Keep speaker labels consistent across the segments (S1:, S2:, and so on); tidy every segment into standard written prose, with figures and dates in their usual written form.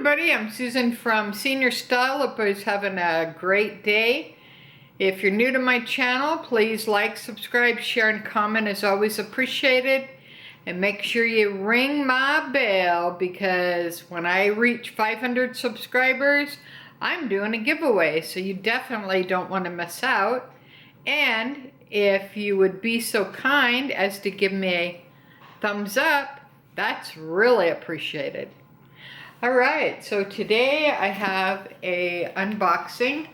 S1: everybody, I'm Susan from Senior Style. Hope everybody's having a great day. If you're new to my channel, please like, subscribe, share, and comment is always appreciated. And make sure you ring my bell because when I reach 500 subscribers, I'm doing a giveaway. So you definitely don't want to miss out. And if you would be so kind as to give me a thumbs up, that's really appreciated. Alright, so today I have a unboxing,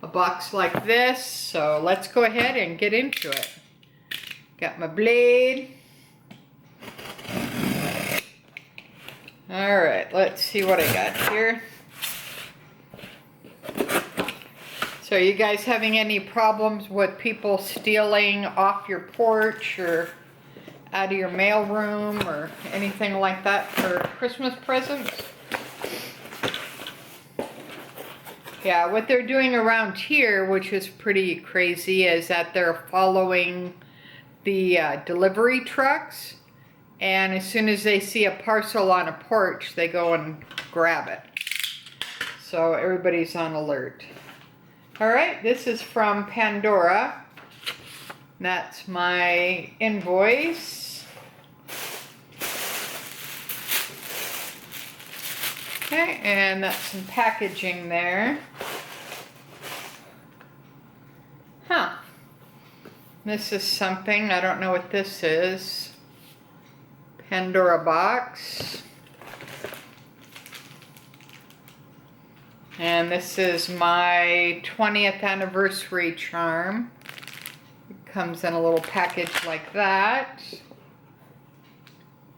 S1: a box like this, so let's go ahead and get into it. Got my blade. Alright, let's see what I got here. So are you guys having any problems with people stealing off your porch or out of your mail room or anything like that for Christmas presents? Yeah, what they're doing around here, which is pretty crazy, is that they're following the delivery trucks, and as soon as they see a parcel on a porch, they go and grab it. So everybody's on alert. Alright, this is from Pandora. That's my invoice. Okay, and that's some packaging there. Huh. This is something, I don't know what this is. Pandora box. And this is my 20th anniversary charm. It comes in a little package like that.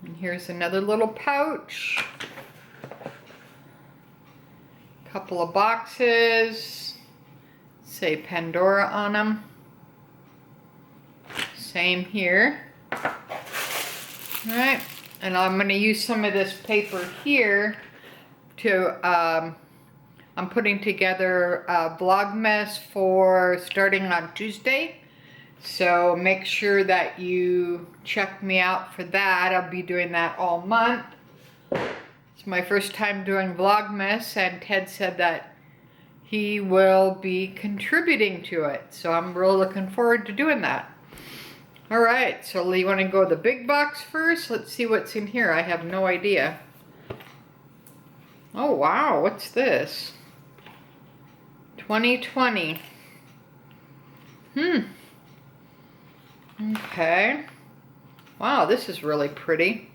S1: And here's another little pouch. Couple of boxes, say Pandora on them. Same here. Alright, and I'm going to use some of this paper here to, I'm putting together a Vlogmas for starting on Tuesday. So make sure that you check me out for that. I'll be doing that all month. It's my first time doing Vlogmas, and Ted said that he will be contributing to it. So I'm really looking forward to doing that. Alright, so you want to go the big box first? Let's see what's in here. I have no idea. Oh wow, what's this? 2020. Okay. Wow, this is really pretty.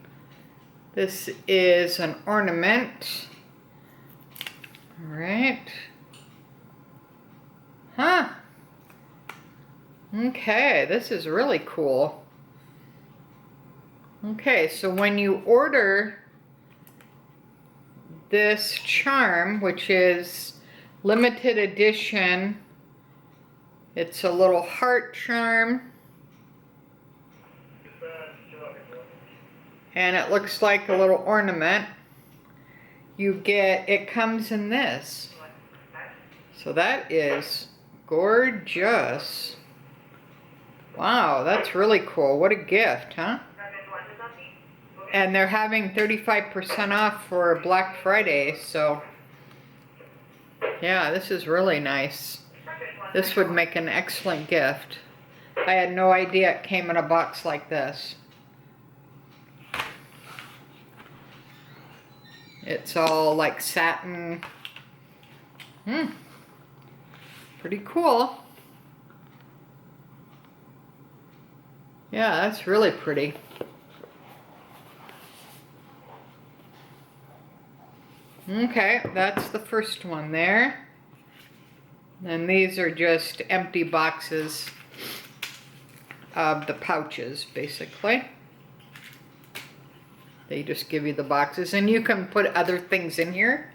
S1: This is an ornament. Alright. Huh. Okay, this is really cool. Okay, so when you order this charm, which is limited edition, it's a little heart charm. And it looks like a little ornament. You get, it comes in this. So that is gorgeous. Wow, that's really cool. What a gift, huh? And they're having 35% off for Black Friday, so yeah, this is really nice. This would make an excellent gift. I had no idea it came in a box like this. It's all like satin. Pretty cool. Yeah, that's really pretty. Okay, that's the first one there. And these are just empty boxes of the pouches, basically. They just give you the boxes, and you can put other things in here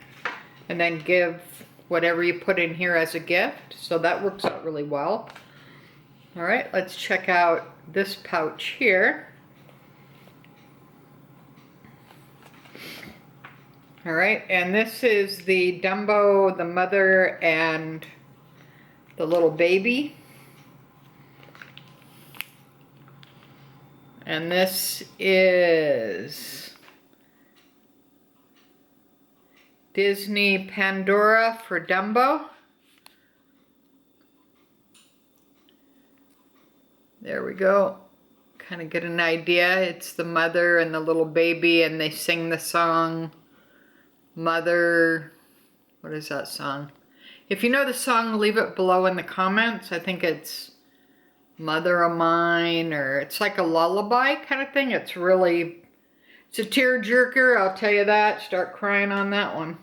S1: and then give whatever you put in here as a gift. So that works out really well. Alright, let's check out this pouch here. Alright, and this is the Dumbo, the mother, and the little baby. And this is Disney Pandora for Dumbo. There we go. Kind of get an idea. It's the mother and the little baby, and they sing the song Mother. What is that song? If you know the song, leave it below in the comments. I think it's Mother of Mine, or it's like a lullaby kind of thing. It's a tearjerker, I'll tell you that. Start crying on that one.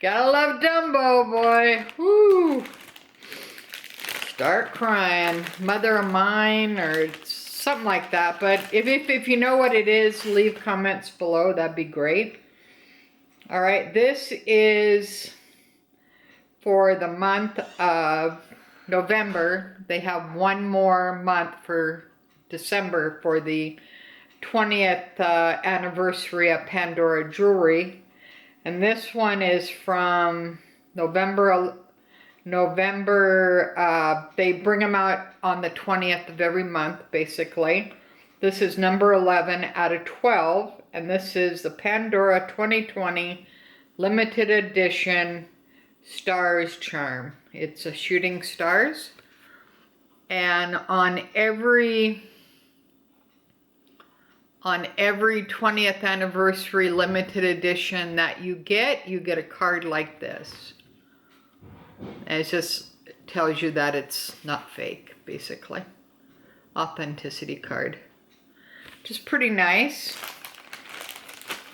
S1: Gotta love Dumbo, boy. Woo! Start crying. Mother of Mine, or something like that. But if you know what it is, leave comments below. That'd be great. All right, this is for the month of November. They have one more month for December for the 20th anniversary of Pandora Jewelry. And this one is from November, they bring them out on the 20th of every month, basically. This is number 11 out of 12, and this is the Pandora 2020 limited edition stars charm. It's a shooting stars, and on every 20th anniversary limited edition that you get a card like this. And it just tells you that it's not fake, basically. Authenticity card. Which is pretty nice.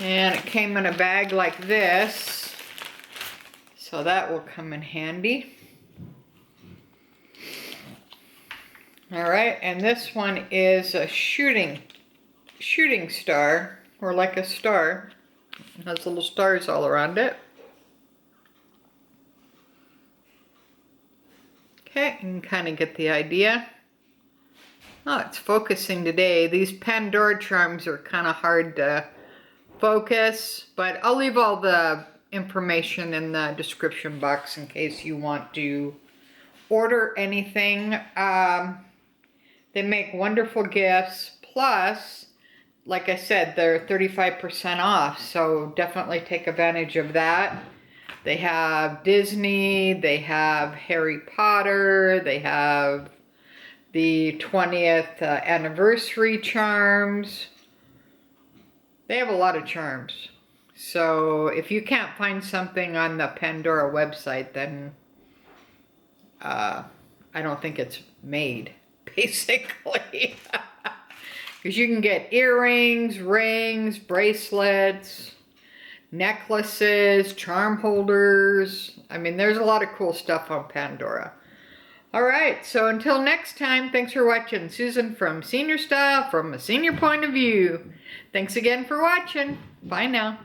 S1: And it came in a bag like this. So that will come in handy. Alright, and this one is a shooting star, or like a star. It has little stars all around it. Okay, you can kind of get the idea. Oh, it's focusing today. These Pandora charms are kind of hard to focus, but I'll leave all the information in the description box in case you want to order anything. They make wonderful gifts, plus, like I said, they're 35% off, so definitely take advantage of that. They have Disney, they have Harry Potter, they have the 20th anniversary charms. They have a lot of charms. So if you can't find something on the Pandora website, then I don't think it's made, basically. Because you can get earrings, rings, bracelets, necklaces, charm holders. I mean, there's a lot of cool stuff on Pandora. Alright, so until next time, thanks for watching. Susan from Senior Style, from a senior point of view. Thanks again for watching. Bye now.